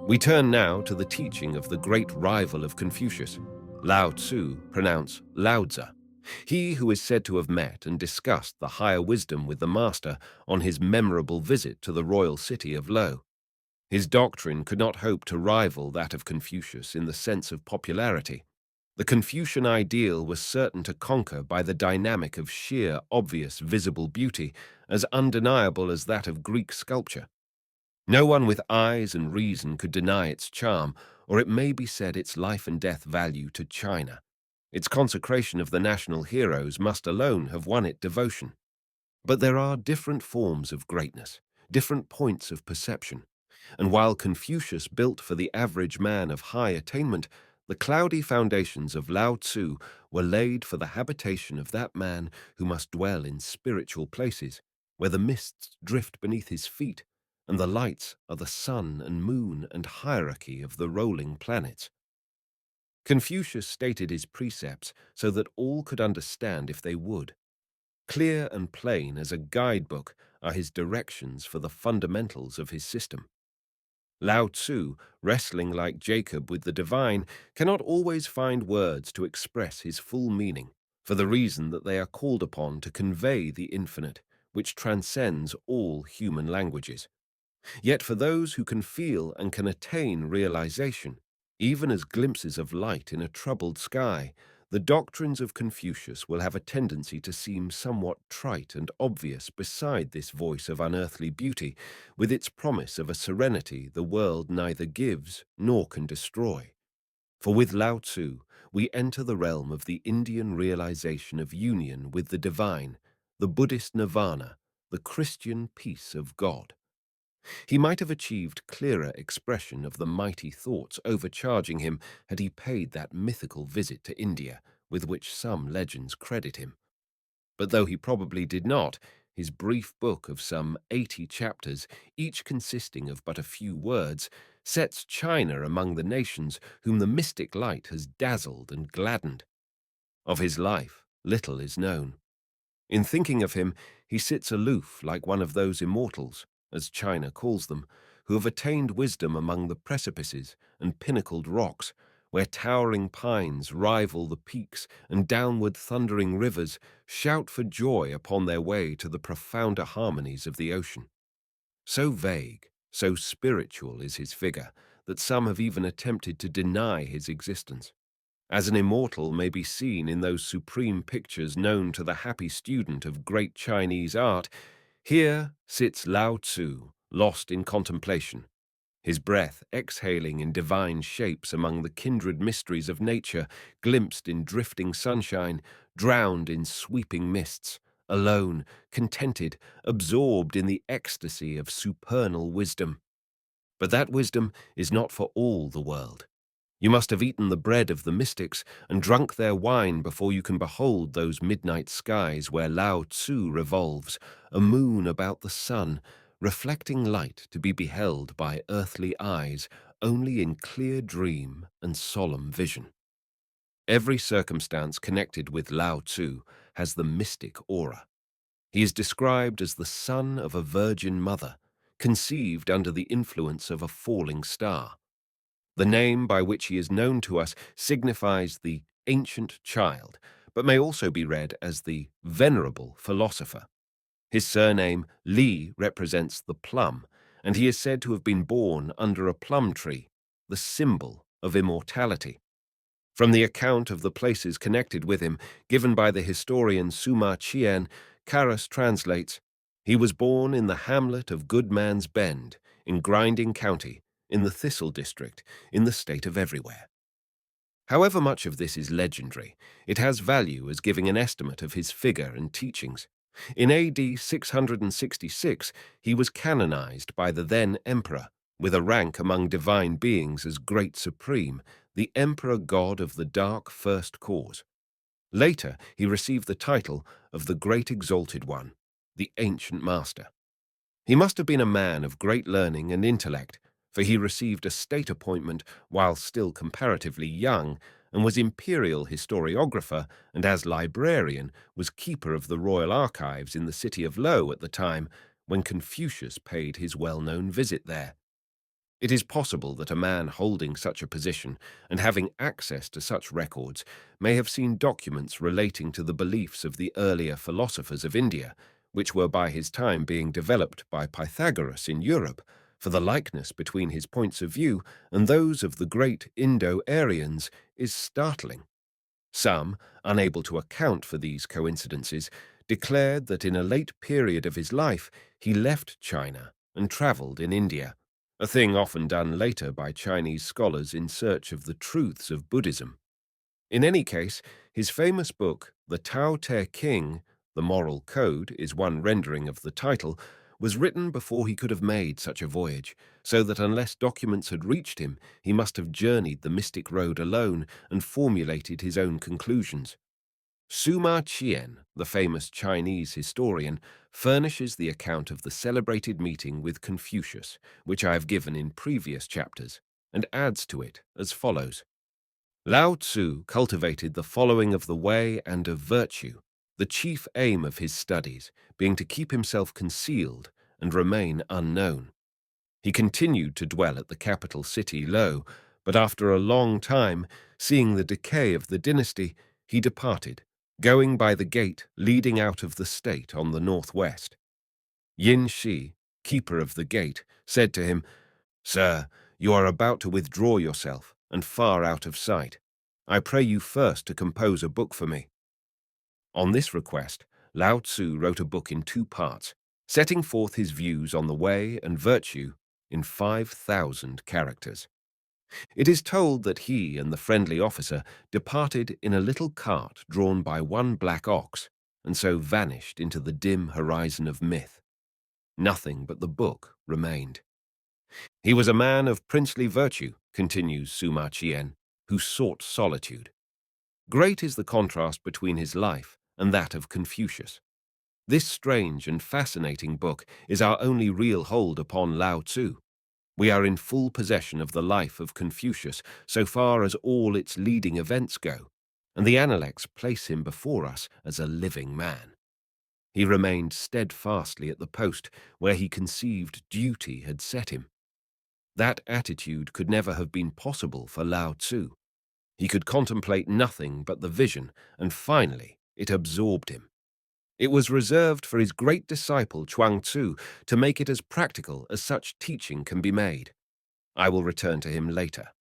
We turn now to the teaching of the great rival of Confucius, Lao Tzu, pronounced Lao Tzu, he who is said to have met and discussed the higher wisdom with the master on his memorable visit to the royal city of Lo. His doctrine could not hope to rival that of Confucius in the sense of popularity. The Confucian ideal was certain to conquer by the dynamic of sheer, obvious, visible beauty, as undeniable as that of Greek sculpture. No one with eyes and reason could deny its charm, or it may be said its life and death value to China. Its consecration of the national heroes must alone have won it devotion. But there are different forms of greatness, different points of perception, and while Confucius built for the average man of high attainment, the cloudy foundations of Lao Tzu were laid for the habitation of that man who must dwell in spiritual places, where the mists drift beneath his feet, and the lights are the sun and moon and hierarchy of the rolling planets. Confucius stated his precepts so that all could understand if they would. Clear and plain as a guidebook are his directions for the fundamentals of his system. Lao Tzu, wrestling like Jacob with the divine, cannot always find words to express his full meaning, for the reason that they are called upon to convey the infinite, which transcends all human languages. Yet for those who can feel and can attain realization, even as glimpses of light in a troubled sky, the doctrines of Confucius will have a tendency to seem somewhat trite and obvious beside this voice of unearthly beauty, with its promise of a serenity the world neither gives nor can destroy. For with Lao Tzu, we enter the realm of the Indian realization of union with the divine, the Buddhist nirvana, the Christian peace of God. He might have achieved clearer expression of the mighty thoughts overcharging him had he paid that mythical visit to India, with which some legends credit him. But though he probably did not, his brief book of some 80 chapters, each consisting of but a few words, sets China among the nations whom the mystic light has dazzled and gladdened. Of his life, little is known. In thinking of him, he sits aloof like one of those immortals, as China calls them, who have attained wisdom among the precipices and pinnacled rocks, where towering pines rival the peaks and downward thundering rivers shout for joy upon their way to the profounder harmonies of the ocean. So vague, so spiritual is his figure, that some have even attempted to deny his existence. As an immortal may be seen in those supreme pictures known to the happy student of great Chinese art, here sits Lao Tzu, lost in contemplation, his breath exhaling in divine shapes among the kindred mysteries of nature, glimpsed in drifting sunshine, drowned in sweeping mists, alone, contented, absorbed in the ecstasy of supernal wisdom. But that wisdom is not for all the world. You must have eaten the bread of the mystics and drunk their wine before you can behold those midnight skies where Lao Tzu revolves, a moon about the sun, reflecting light to be beheld by earthly eyes only in clear dream and solemn vision. Every circumstance connected with Lao Tzu has the mystic aura. He is described as the son of a virgin mother, conceived under the influence of a falling star. The name by which he is known to us signifies the ancient child, but may also be read as the venerable philosopher. His surname, Li, represents the plum, and he is said to have been born under a plum tree, the symbol of immortality. From the account of the places connected with him, given by the historian Suma Qian, Carus translates, "He was born in the hamlet of Goodman's Bend, in Grinding County, in the Thistle District, in the state of Everywhere." However much of this is legendary, it has value as giving an estimate of his figure and teachings. In AD 666, he was canonized by the then emperor, with a rank among divine beings as Great Supreme, the Emperor God of the Dark First Cause. Later, he received the title of the Great Exalted One, the Ancient Master. He must have been a man of great learning and intellect, for he received a state appointment while still comparatively young, and was imperial historiographer, and as librarian was keeper of the royal archives in the city of Lo at the time when Confucius paid his well-known visit there. It is possible that a man holding such a position and having access to such records may have seen documents relating to the beliefs of the earlier philosophers of India, which were by his time being developed by Pythagoras in Europe, for the likeness between his points of view and those of the great Indo-Aryans is startling. Some, unable to account for these coincidences, declared that in a late period of his life he left China and travelled in India, a thing often done later by Chinese scholars in search of the truths of Buddhism. In any case, his famous book, the Tao Te Ching, The Moral Code is one rendering of the title, was written before he could have made such a voyage, so that unless documents had reached him, he must have journeyed the mystic road alone and formulated his own conclusions. Sima Qian, the famous Chinese historian, furnishes the account of the celebrated meeting with Confucius, which I have given in previous chapters, and adds to it as follows. Lao Tzu cultivated the following of the way and of virtue, the chief aim of his studies being to keep himself concealed and remain unknown. He continued to dwell at the capital city Lo, but after a long time, seeing the decay of the dynasty, he departed, going by the gate leading out of the state on the northwest. Yin Shi, keeper of the gate, said to him, "Sir, you are about to withdraw yourself, and far out of sight. I pray you first to compose a book for me." On this request, Lao Tzu wrote a book in 2 parts, setting forth his views on the way and virtue in 5,000 characters. It is told that he and the friendly officer departed in a little cart drawn by one black ox, and so vanished into the dim horizon of myth. Nothing but the book remained. He was a man of princely virtue, continues Sima Qian, who sought solitude. Great is the contrast between his life and that of Confucius. This strange and fascinating book is our only real hold upon Lao Tzu. We are in full possession of the life of Confucius so far as all its leading events go, and the Analects place him before us as a living man. He remained steadfastly at the post where he conceived duty had set him. That attitude could never have been possible for Lao Tzu. He could contemplate nothing but the vision, and finally it absorbed him. It was reserved for his great disciple Chuang Tzu to make it as practical as such teaching can be made. I will return to him later.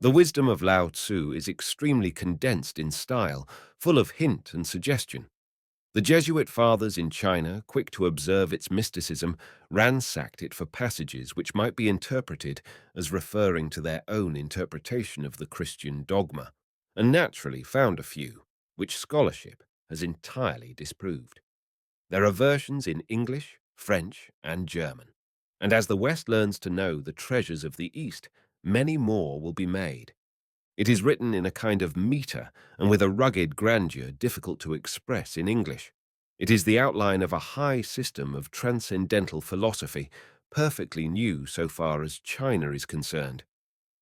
The wisdom of Lao Tzu is extremely condensed in style, full of hint and suggestion. The Jesuit fathers in China, quick to observe its mysticism, ransacked it for passages which might be interpreted as referring to their own interpretation of the Christian dogma, and naturally found a few, which scholarship has entirely disproved. There are versions in English, French, and German, and as the West learns to know the treasures of the East, many more will be made. It is written in a kind of metre and with a rugged grandeur difficult to express in English. It is the outline of a high system of transcendental philosophy, perfectly new so far as China is concerned.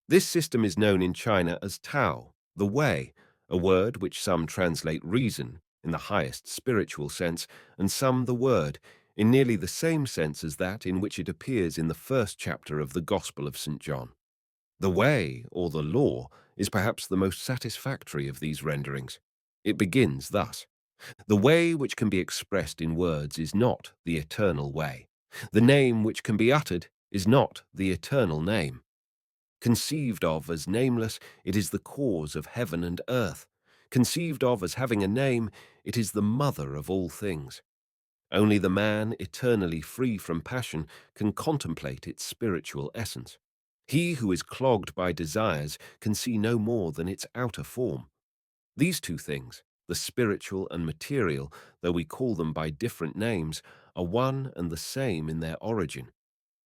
This system is known in China as Tao, the way, a word which some translate reason in the highest spiritual sense, and some the word in nearly the same sense as that in which it appears in the first chapter of the Gospel of St. John. The way, or the law, is perhaps the most satisfactory of these renderings. It begins thus. The way which can be expressed in words is not the eternal way. The name which can be uttered is not the eternal name. Conceived of as nameless, it is the cause of heaven and earth. Conceived of as having a name, it is the mother of all things. Only the man eternally free from passion can contemplate its spiritual essence. He who is clogged by desires can see no more than its outer form. These two things, the spiritual and material, though we call them by different names, are one and the same in their origin.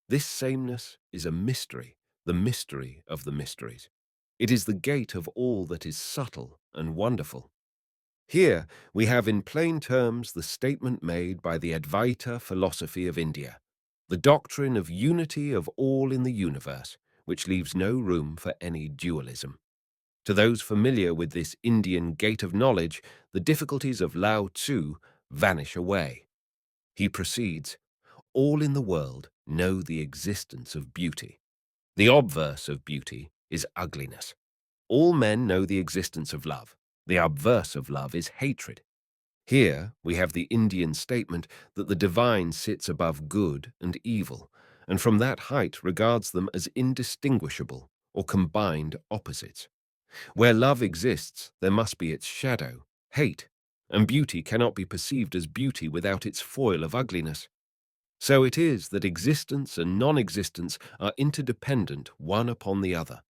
This sameness is a mystery, the mystery of the mysteries. It is the gate of all that is subtle and wonderful. Here we have in plain terms the statement made by the Advaita philosophy of India, the doctrine of unity of all in the universe, which leaves no room for any dualism. To those familiar with this Indian gate of knowledge, the difficulties of Lao Tzu vanish away. He proceeds, all in the world, know the existence of beauty. The obverse of beauty is ugliness. All men know the existence of love. The obverse of love is hatred. Here we have the Indian statement that the divine sits above good and evil, and from that height regards them as indistinguishable or combined opposites. Where love exists, there must be its shadow, hate, and beauty cannot be perceived as beauty without its foil of ugliness. So it is that existence and non-existence are interdependent one upon the other.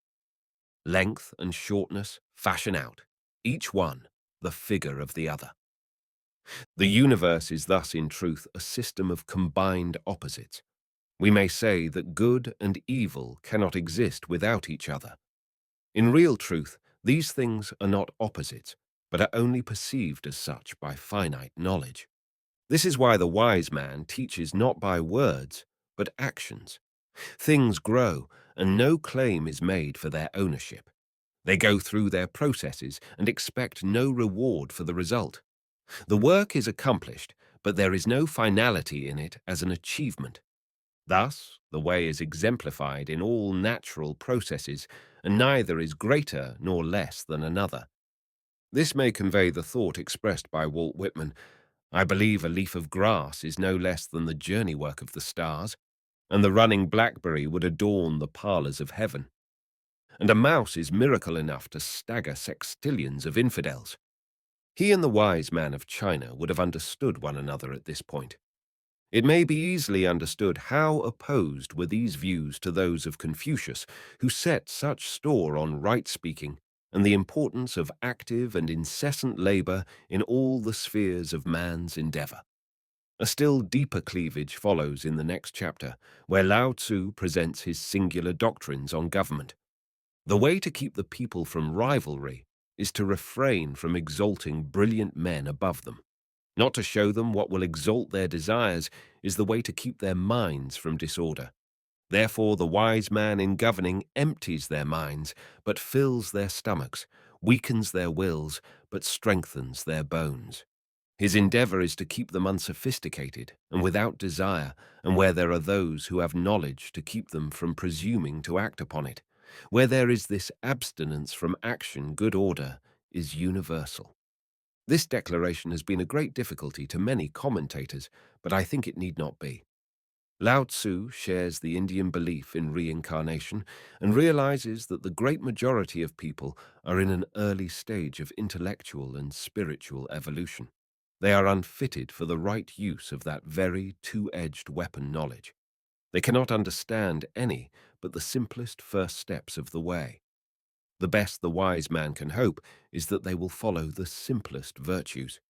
Length and shortness fashion out, each one, the figure of the other. The universe is thus in truth a system of combined opposites. We may say that good and evil cannot exist without each other. In real truth, these things are not opposites, but are only perceived as such by finite knowledge. This is why the wise man teaches not by words, but actions. Things grow, and no claim is made for their ownership. They go through their processes and expect no reward for the result. The work is accomplished, but there is no finality in it as an achievement. Thus, the way is exemplified in all natural processes, and neither is greater nor less than another. This may convey the thought expressed by Walt Whitman: I believe a leaf of grass is no less than the journey work of the stars, and the running blackberry would adorn the parlors of heaven. And a mouse is miracle enough to stagger sextillions of infidels. He and the wise man of China would have understood one another at this point. It may be easily understood how opposed were these views to those of Confucius, who set such store on right-speaking and the importance of active and incessant labor in all the spheres of man's endeavor. A still deeper cleavage follows in the next chapter, where Lao Tzu presents his singular doctrines on government. The way to keep the people from rivalry is to refrain from exalting brilliant men above them. Not to show them what will exalt their desires is the way to keep their minds from disorder. Therefore the wise man in governing empties their minds, but fills their stomachs, weakens their wills, but strengthens their bones. His endeavor is to keep them unsophisticated and without desire, and where there are those who have knowledge, to keep them from presuming to act upon it. Where there is this abstinence from action, good order is universal. This declaration has been a great difficulty to many commentators, but I think it need not be. Lao Tzu shares the Indian belief in reincarnation and realizes that the great majority of people are in an early stage of intellectual and spiritual evolution. They are unfitted for the right use of that very two-edged weapon knowledge. They cannot understand any but the simplest first steps of the way. The best the wise man can hope is that they will follow the simplest virtues.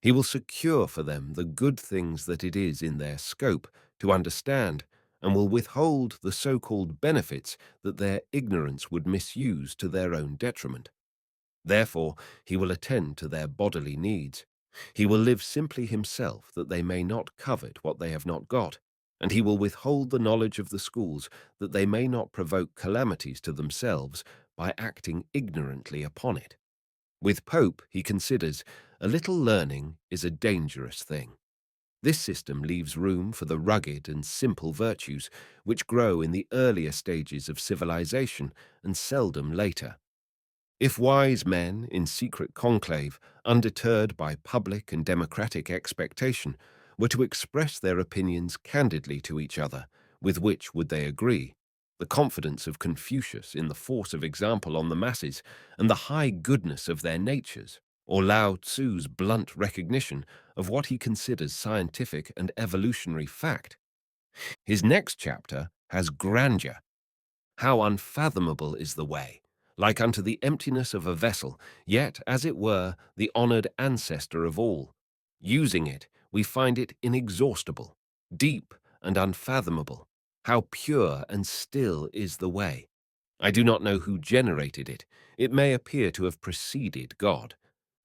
He will secure for them the good things that it is in their scope to understand, and will withhold the so-called benefits that their ignorance would misuse to their own detriment. Therefore, he will attend to their bodily needs. He will live simply himself that they may not covet what they have not got, and he will withhold the knowledge of the schools that they may not provoke calamities to themselves by acting ignorantly upon it. With Pope, he considers, a little learning is a dangerous thing. This system leaves room for the rugged and simple virtues, which grow in the earlier stages of civilization and seldom later. If wise men, in secret conclave, undeterred by public and democratic expectation, were to express their opinions candidly to each other, with which would they agree? The confidence of Confucius in the force of example on the masses and the high goodness of their natures, or Lao Tzu's blunt recognition of what he considers scientific and evolutionary fact. His next chapter has grandeur. How unfathomable is the way, like unto the emptiness of a vessel, yet, as it were, the honored ancestor of all. Using it, we find it inexhaustible, deep and unfathomable. How pure and still is the way. I do not know who generated it. It may appear to have preceded God.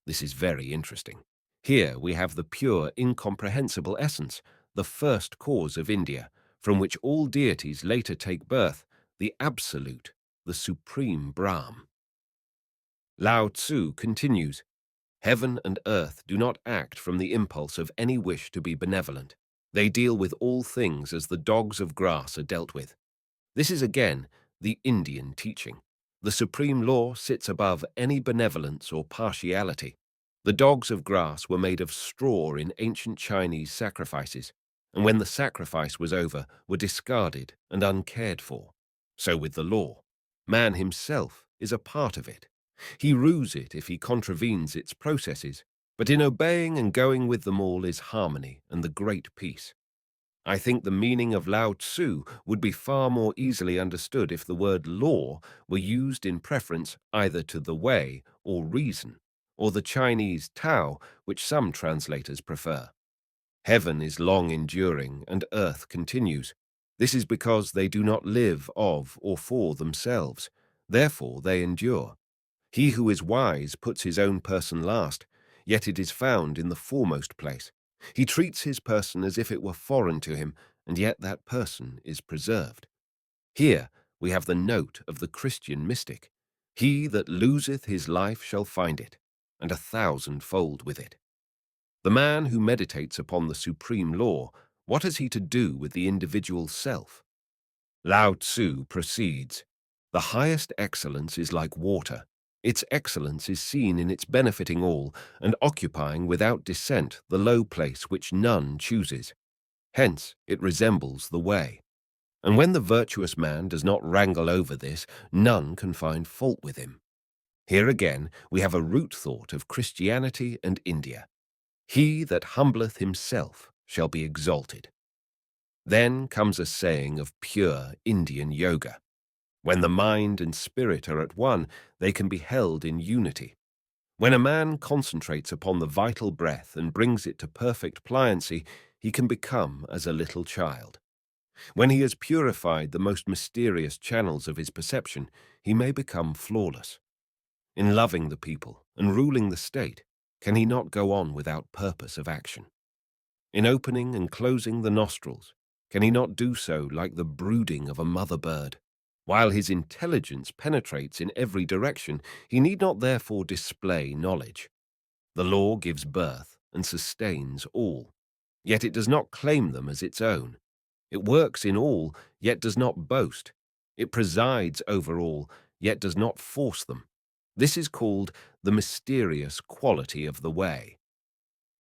This is very interesting. Here we have the pure, incomprehensible essence, the first cause of India, from which all deities later take birth, the absolute, the supreme Brahm. Lao Tzu continues, Heaven and earth do not act from the impulse of any wish to be benevolent. They deal with all things as the dogs of grass are dealt with. This is again the Indian teaching. The supreme law sits above any benevolence or partiality. The dogs of grass were made of straw in ancient Chinese sacrifices, and when the sacrifice was over, were discarded and uncared for. So with the law. Man himself is a part of it. He rues it if he contravenes its processes, but in obeying and going with them all is harmony and the great peace. I think the meaning of Lao Tzu would be far more easily understood if the word law were used in preference either to the way or reason, or the Chinese Tao, which some translators prefer. Heaven is long enduring and earth continues. This is because they do not live of or for themselves. Therefore they endure. He who is wise puts his own person last, yet it is found in the foremost place. He treats his person as if it were foreign to him, and yet that person is preserved. Here we have the note of the Christian mystic. He that loseth his life shall find it, and 1,000-fold with it. The man who meditates upon the supreme law, what has he to do with the individual self? Lao Tzu proceeds, "The highest excellence is like water. Its excellence is seen in its benefiting all and occupying without dissent the low place which none chooses. Hence it resembles the way. And when the virtuous man does not wrangle over this, none can find fault with him." Here again we have a root thought of Christianity and India. He that humbleth himself shall be exalted. Then comes a saying of pure Indian yoga. When the mind and spirit are at one, they can be held in unity. When a man concentrates upon the vital breath and brings it to perfect pliancy, he can become as a little child. When he has purified the most mysterious channels of his perception, he may become flawless. In loving the people and ruling the state, can he not go on without purpose of action? In opening and closing the nostrils, can he not do so like the brooding of a mother bird? While his intelligence penetrates in every direction, he need not therefore display knowledge. The law gives birth and sustains all, yet it does not claim them as its own. It works in all, yet does not boast. It presides over all, yet does not force them. This is called the mysterious quality of the way.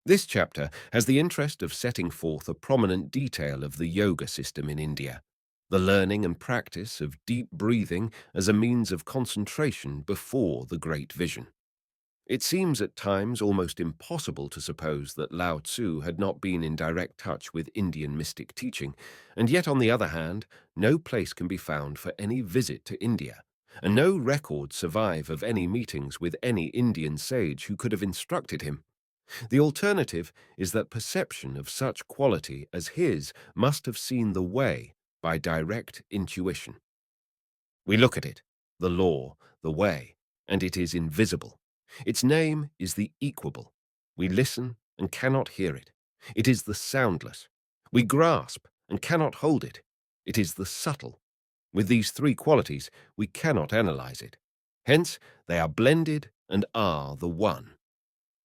This chapter has the interest of setting forth a prominent detail of the yoga system in India, the learning and practice of deep breathing as a means of concentration before the great vision. It seems at times almost impossible to suppose that Lao Tzu had not been in direct touch with Indian mystic teaching, and yet on the other hand, no place can be found for any visit to India, and no records survive of any meetings with any Indian sage who could have instructed him. The alternative is that perception of such quality as his must have seen the way by direct intuition. We look at it, the law, the way, and it is invisible. Its name is the equable. We listen and cannot hear it. It is the soundless. We grasp and cannot hold it. It is the subtle. With these three qualities, we cannot analyze it. Hence, they are blended and are the one.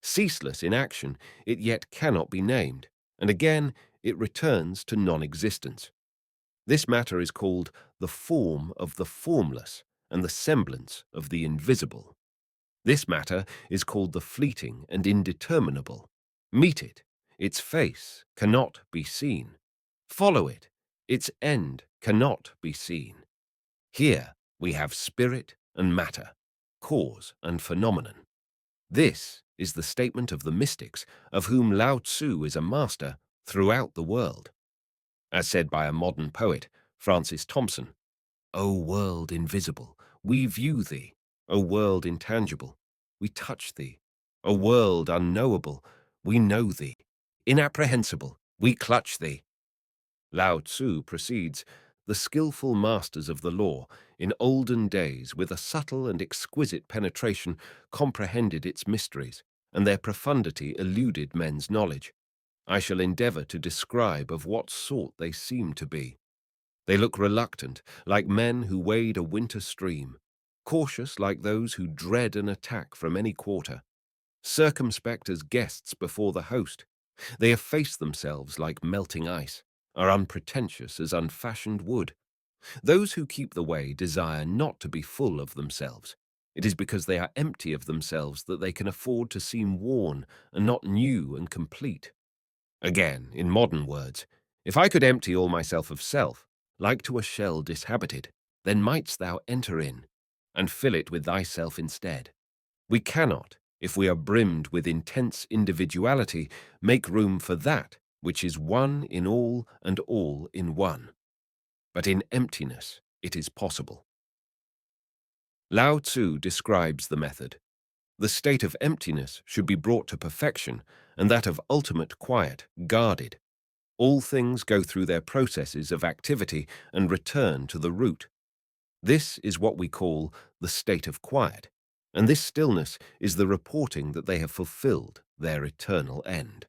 Ceaseless in action, it yet cannot be named, and again it returns to non-existence. This matter is called the form of the formless and the semblance of the invisible. This matter is called the fleeting and indeterminable. Meet it, its face cannot be seen. Follow it, its end cannot be seen. Here we have spirit and matter, cause and phenomenon. This is the statement of the mystics, of whom Lao Tzu is a master throughout the world. As said by a modern poet, Francis Thompson, "O world invisible, we view thee. O world intangible, we touch thee. O world unknowable, we know thee. Inapprehensible, we clutch thee." Lao Tzu proceeds, "The skillful masters of the law, in olden days, with a subtle and exquisite penetration, comprehended its mysteries, and their profundity eluded men's knowledge. I shall endeavor to describe of what sort they seem to be. They look reluctant, like men who wade a winter stream, cautious like those who dread an attack from any quarter, circumspect as guests before the host, They efface themselves like melting ice, are unpretentious as unfashioned wood. Those who keep the way desire not to be full of themselves. It is because they are empty of themselves that they can afford to seem worn and not new and complete. Again, in modern words, if I could empty all myself of self, like to a shell dishabited, then mightst thou enter in, and fill it with thyself instead. We cannot, if we are brimmed with intense individuality, make room for that which is one in all and all in one. But in emptiness it is possible. Lao Tzu describes the method. The state of emptiness should be brought to perfection, and that of ultimate quiet guarded. All things go through their processes of activity and return to the root. This is what we call the state of quiet, and this stillness is the reporting that they have fulfilled their eternal end.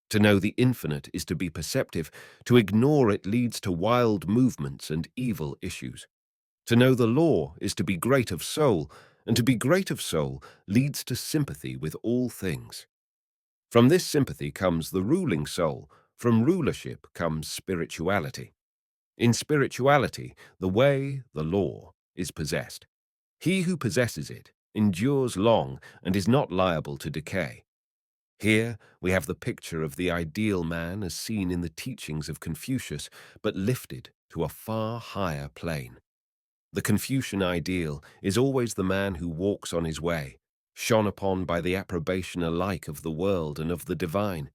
To know the infinite is to be perceptive. To ignore it leads to wild movements and evil issues. To know the law is to be great of soul, and to be great of soul leads to sympathy with all things. From this sympathy comes the ruling soul. From rulership comes spirituality. In spirituality, the way, the law, is possessed. He who possesses it endures long and is not liable to decay. Here we have the picture of the ideal man as seen in the teachings of Confucius, but lifted to a far higher plane. The Confucian ideal is always the man who walks on his way, shone upon by the approbation alike of the world and of the divine.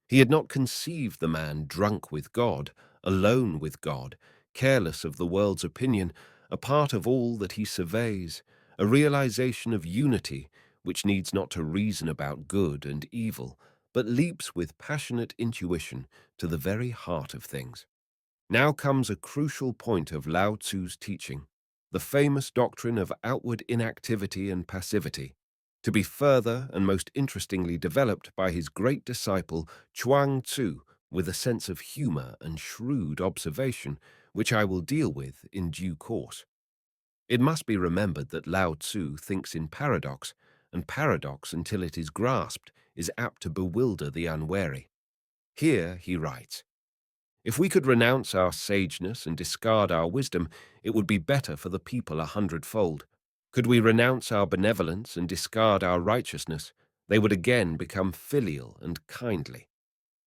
He had not conceived the man drunk with God, alone with God, careless of the world's opinion, a part of all that he surveys, a realization of unity which needs not to reason about good and evil, but leaps with passionate intuition to the very heart of things. Now comes a crucial point of Lao Tzu's teaching, the famous doctrine of outward inactivity and passivity, to be further and most interestingly developed by his great disciple Chuang Tzu with a sense of humor and shrewd observation, which I will deal with in due course. It must be remembered that Lao Tzu thinks in paradox, and paradox, until it is grasped, is apt to bewilder the unwary. Here he writes, "If we could renounce our sageness and discard our wisdom, it would be better for the people 100-fold. Could we renounce our benevolence and discard our righteousness, they would again become filial and kindly.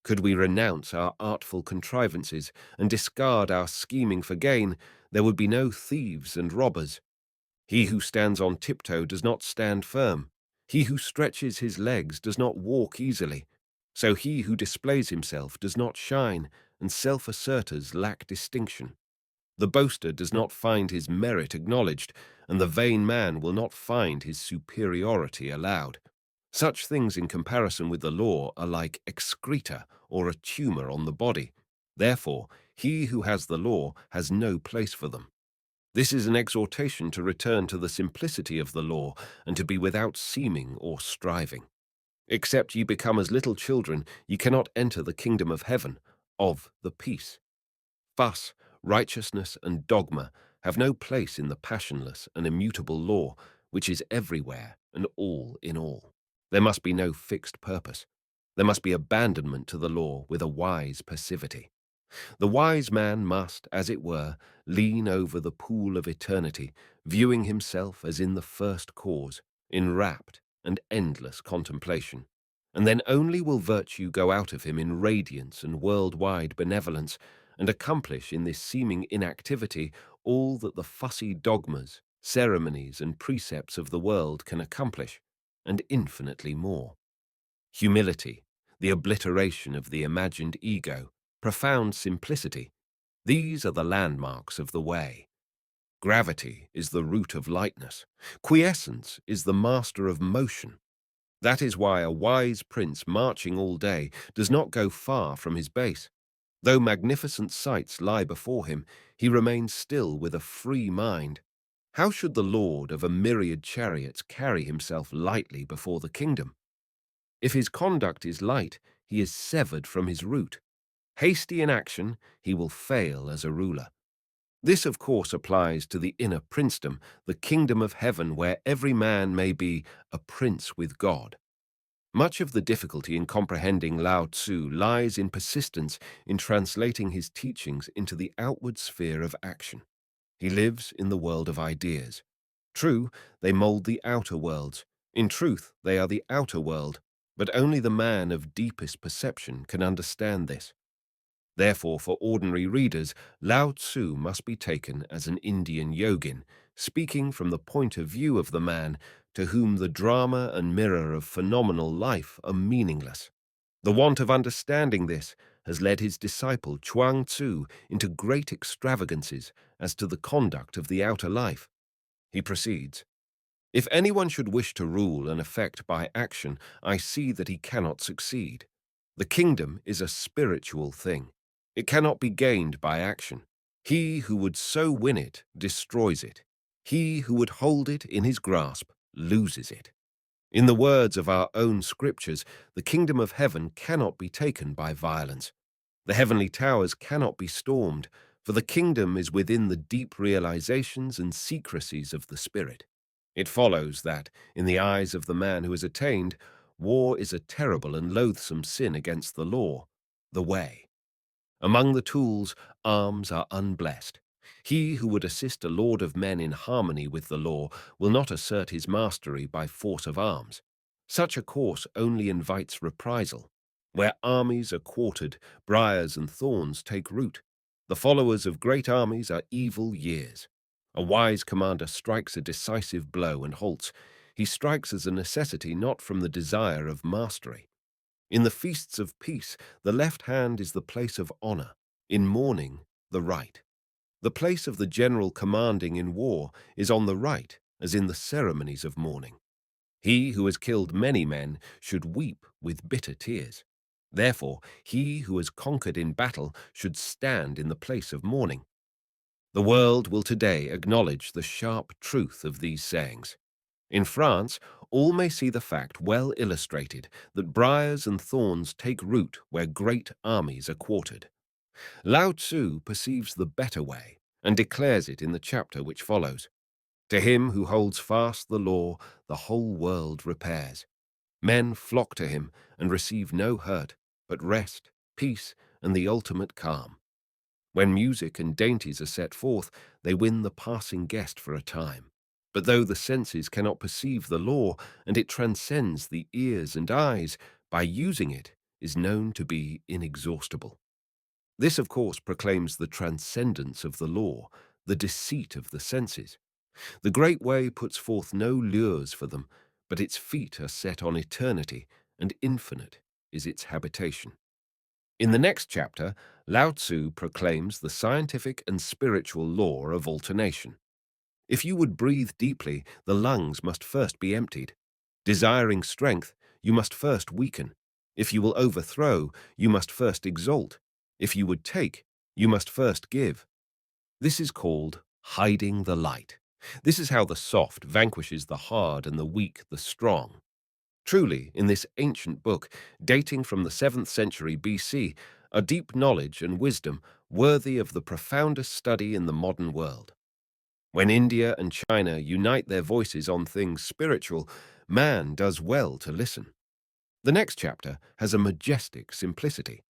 Could we renounce our artful contrivances and discard our scheming for gain, there would be no thieves and robbers. He who stands on tiptoe does not stand firm. He who stretches his legs does not walk easily. So he who displays himself does not shine, and self-asserters lack distinction. The boaster does not find his merit acknowledged, and the vain man will not find his superiority allowed. Such things in comparison with the law are like excreta or a tumor on the body. Therefore, he who has the law has no place for them. This is an exhortation to return to the simplicity of the law and to be without seeming or striving. Except ye become as little children, ye cannot enter the kingdom of heaven, of the peace. Fuss, righteousness, and dogma have no place in the passionless and immutable law, which is everywhere and all in all. There must be no fixed purpose. There must be abandonment to the law with a wise passivity. The wise man must, as it were, lean over the pool of eternity, viewing himself as in the first cause, in rapt and endless contemplation. And then only will virtue go out of him in radiance and worldwide benevolence, and accomplish in this seeming inactivity all that the fussy dogmas, ceremonies, and precepts of the world can accomplish, and infinitely more. Humility, the obliteration of the imagined ego, profound simplicity, these are the landmarks of the way. Gravity is the root of lightness. Quiescence is the master of motion. That is why a wise prince marching all day does not go far from his base. Though magnificent sights lie before him, he remains still with a free mind. How should the lord of a myriad chariots carry himself lightly before the kingdom? If his conduct is light, he is severed from his root. Hasty in action, he will fail as a ruler. This, of course, applies to the inner princedom, the kingdom of heaven where every man may be a prince with God. Much of the difficulty in comprehending Lao Tzu lies in persistence in translating his teachings into the outward sphere of action. He lives in the world of ideas. True, they mold the outer worlds. In truth, they are the outer world, but only the man of deepest perception can understand this. Therefore, for ordinary readers, Lao Tzu must be taken as an Indian yogin, speaking from the point of view of the man to whom the drama and mirror of phenomenal life are meaningless. The want of understanding this has led his disciple Chuang Tzu into great extravagances as to the conduct of the outer life. He proceeds, "If anyone should wish to rule and affect by action, I see that he cannot succeed. The kingdom is a spiritual thing. It cannot be gained by action. He who would so win it destroys it. He who would hold it in his grasp loses it. In the words of our own scriptures, the kingdom of heaven cannot be taken by violence. The heavenly towers cannot be stormed, for the kingdom is within the deep realizations and secrecies of the spirit. It follows that, in the eyes of the man who has attained, war is a terrible and loathsome sin against the law, the way. Among the tools, arms are unblessed. He who would assist a lord of men in harmony with the law will not assert his mastery by force of arms. Such a course only invites reprisal. Where armies are quartered, briars and thorns take root. The followers of great armies are evil years. A wise commander strikes a decisive blow and halts. He strikes as a necessity, not from the desire of mastery. In the feasts of peace, the left hand is the place of honor. In mourning, the right. The place of the general commanding in war is on the right, as in the ceremonies of mourning. He who has killed many men should weep with bitter tears. Therefore, he who has conquered in battle should stand in the place of mourning. The world will today acknowledge the sharp truth of these sayings. In France, all may see the fact well illustrated that briars and thorns take root where great armies are quartered. Lao Tzu perceives the better way and declares it in the chapter which follows. To him who holds fast the law, the whole world repairs. Men flock to him and receive no hurt, but rest, peace, and the ultimate calm. When music and dainties are set forth, they win the passing guest for a time. But though the senses cannot perceive the law, and it transcends the ears and eyes, by using it is known to be inexhaustible. This, of course, proclaims the transcendence of the law, the deceit of the senses. The great way puts forth no lures for them, but its feet are set on eternity, and infinite is its habitation. In the next chapter, Lao Tzu proclaims the scientific and spiritual law of alternation. If you would breathe deeply, the lungs must first be emptied. Desiring strength, you must first weaken. If you will overthrow, you must first exalt. If you would take, you must first give. This is called hiding the light. This is how the soft vanquishes the hard and the weak the strong. Truly, in this ancient book, dating from the 7th century BC, are deep knowledge and wisdom worthy of the profoundest study in the modern world. When India and China unite their voices on things spiritual, man does well to listen. The next chapter has a majestic simplicity.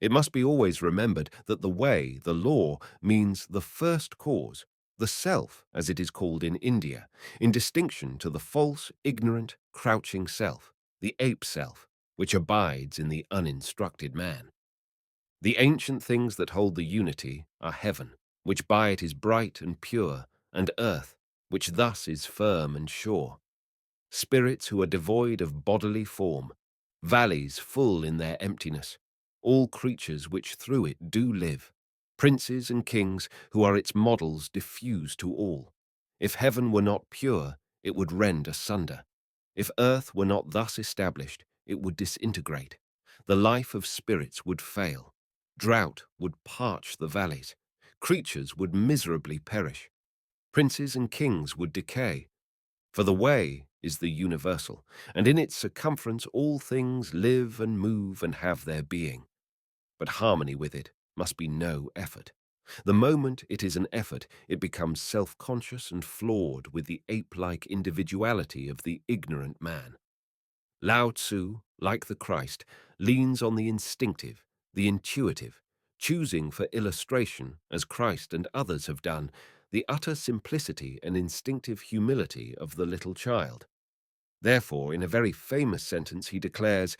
It must be always remembered that the way, the law, means the first cause, the self, as it is called in India, in distinction to the false, ignorant, crouching self, the ape self, which abides in the uninstructed man. The ancient things that hold the unity are heaven, which by it is bright and pure, and earth, which thus is firm and sure. Spirits who are devoid of bodily form, valleys full in their emptiness, all creatures which through it do live, princes and kings who are its models diffuse to all. If heaven were not pure, it would rend asunder. If earth were not thus established, it would disintegrate. The life of spirits would fail. Drought would parch the valleys. Creatures would miserably perish. Princes and kings would decay. For the way is the universal, and in its circumference all things live and move and have their being. But harmony with it must be no effort. The moment it is an effort, it becomes self-conscious and flawed with the ape-like individuality of the ignorant man. Lao Tzu, like the Christ, leans on the instinctive, the intuitive, choosing for illustration, as Christ and others have done, the utter simplicity and instinctive humility of the little child. Therefore, in a very famous sentence, he declares,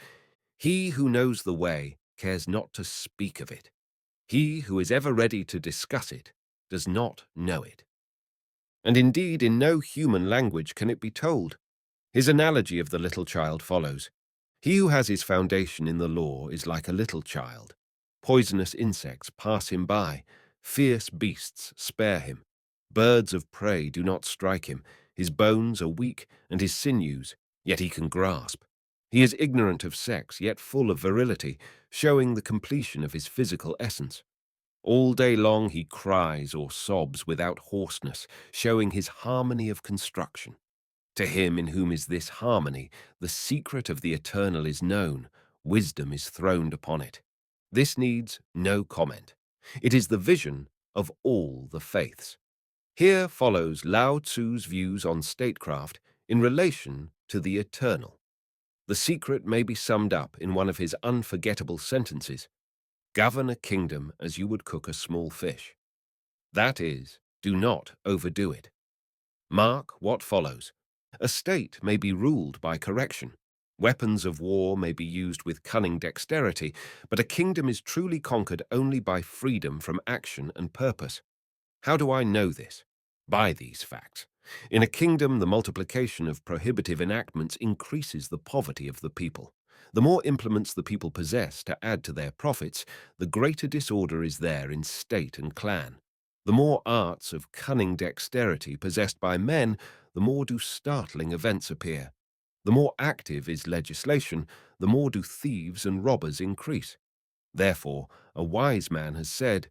"He who knows the way cares not to speak of it. He who is ever ready to discuss it does not know it." And indeed, in no human language can it be told. His analogy of the little child follows. He who has his foundation in the law is like a little child. Poisonous insects pass him by. Fierce beasts spare him. Birds of prey do not strike him. His bones are weak and his sinews, yet he can grasp. He is ignorant of sex, yet full of virility, showing the completion of his physical essence. All day long he cries or sobs without hoarseness, showing his harmony of construction. To him in whom is this harmony, the secret of the eternal is known, wisdom is throned upon it. This needs no comment. It is the vision of all the faiths. Here follows Lao Tzu's views on statecraft in relation to the eternal. The secret may be summed up in one of his unforgettable sentences: "Govern a kingdom as you would cook a small fish." That is, do not overdo it. Mark what follows. A state may be ruled by correction. Weapons of war may be used with cunning dexterity, but a kingdom is truly conquered only by freedom from action and purpose. How do I know this? By these facts. In a kingdom, the multiplication of prohibitive enactments increases the poverty of the people. The more implements the people possess to add to their profits, the greater disorder is there in state and clan. The more arts of cunning dexterity possessed by men, the more do startling events appear. The more active is legislation, the more do thieves and robbers increase. Therefore, a wise man has said,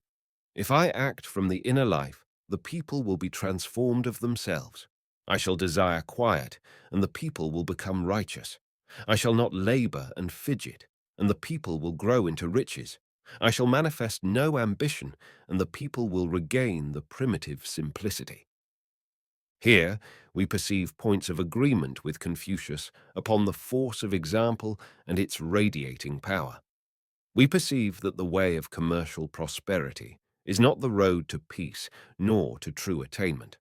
"If I act from the inner life, the people will be transformed of themselves. I shall desire quiet, and the people will become righteous. I shall not labor and fidget, and the people will grow into riches. I shall manifest no ambition, and the people will regain the primitive simplicity." Here we perceive points of agreement with Confucius upon the force of example and its radiating power. We perceive that the way of commercial prosperity is not the road to peace nor to true attainment.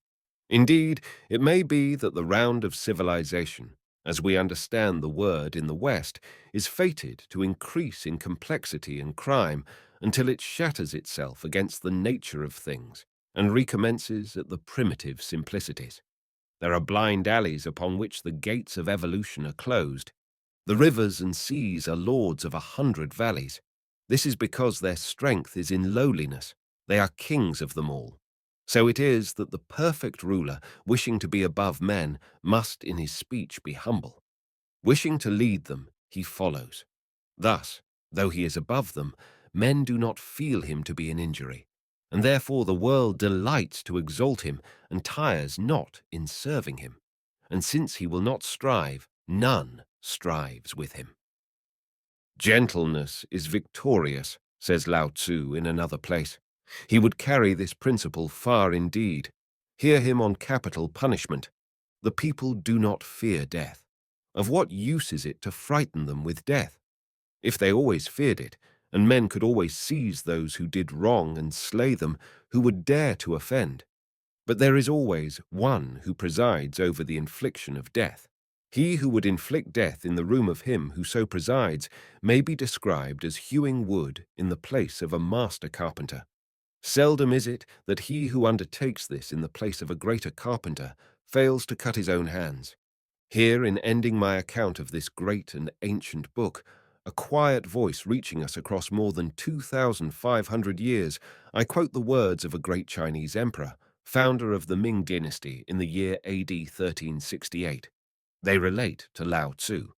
Indeed, it may be that the round of civilization, as we understand the word in the West, is fated to increase in complexity and crime until it shatters itself against the nature of things and recommences at the primitive simplicities. There are blind alleys upon which the gates of evolution are closed. The rivers and seas are lords of 100 valleys. This is because their strength is in lowliness. They are kings of them all. So it is that the perfect ruler, wishing to be above men, must in his speech be humble. Wishing to lead them, he follows. Thus, though he is above them, men do not feel him to be an injury, and therefore the world delights to exalt him and tires not in serving him. And since he will not strive, none strives with him. "Gentleness is victorious," says Lao Tzu in another place. He would carry this principle far indeed. Hear him on capital punishment. The people do not fear death. Of what use is it to frighten them with death? If they always feared it, and men could always seize those who did wrong and slay them, who would dare to offend? But there is always one who presides over the infliction of death. He who would inflict death in the room of him who so presides may be described as hewing wood in the place of a master carpenter. Seldom is it that he who undertakes this in the place of a greater carpenter fails to cut his own hands. Here, in ending my account of this great and ancient book, a quiet voice reaching us across more than 2,500 years, I quote the words of a great Chinese emperor, founder of the Ming dynasty in the year AD 1368. They relate to Lao Tzu.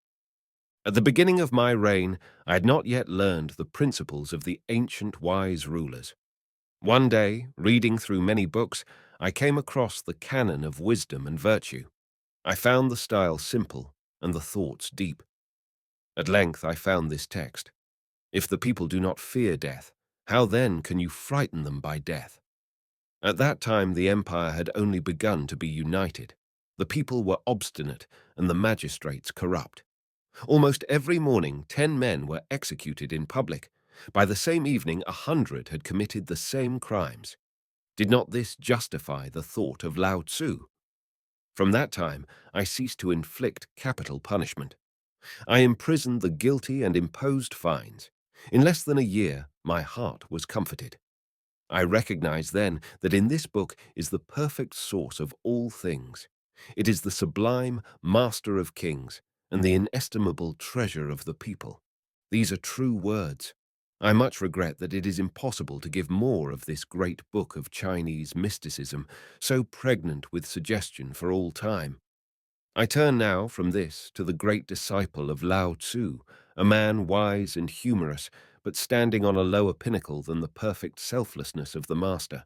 "At the beginning of my reign, I had not yet learned the principles of the ancient wise rulers. One day, reading through many books, I came across the canon of wisdom and virtue. I found the style simple and the thoughts deep. At length I found this text: If the people do not fear death, how then can you frighten them by death? At that time the empire had only begun to be united. The people were obstinate and the magistrates corrupt. Almost every morning, 10 men were executed in public. By the same evening, 100 had committed the same crimes. Did not this justify the thought of Lao Tzu? From that time, I ceased to inflict capital punishment. I imprisoned the guilty and imposed fines. In less than a year, my heart was comforted. I recognized then that in this book is the perfect source of all things. It is the sublime master of kings and the inestimable treasure of the people. These are true words. I much regret that it is impossible to give more of this great book of Chinese mysticism, so pregnant with suggestion for all time. I turn now from this to the great disciple of Lao Tzu, a man wise and humorous, but standing on a lower pinnacle than the perfect selflessness of the master.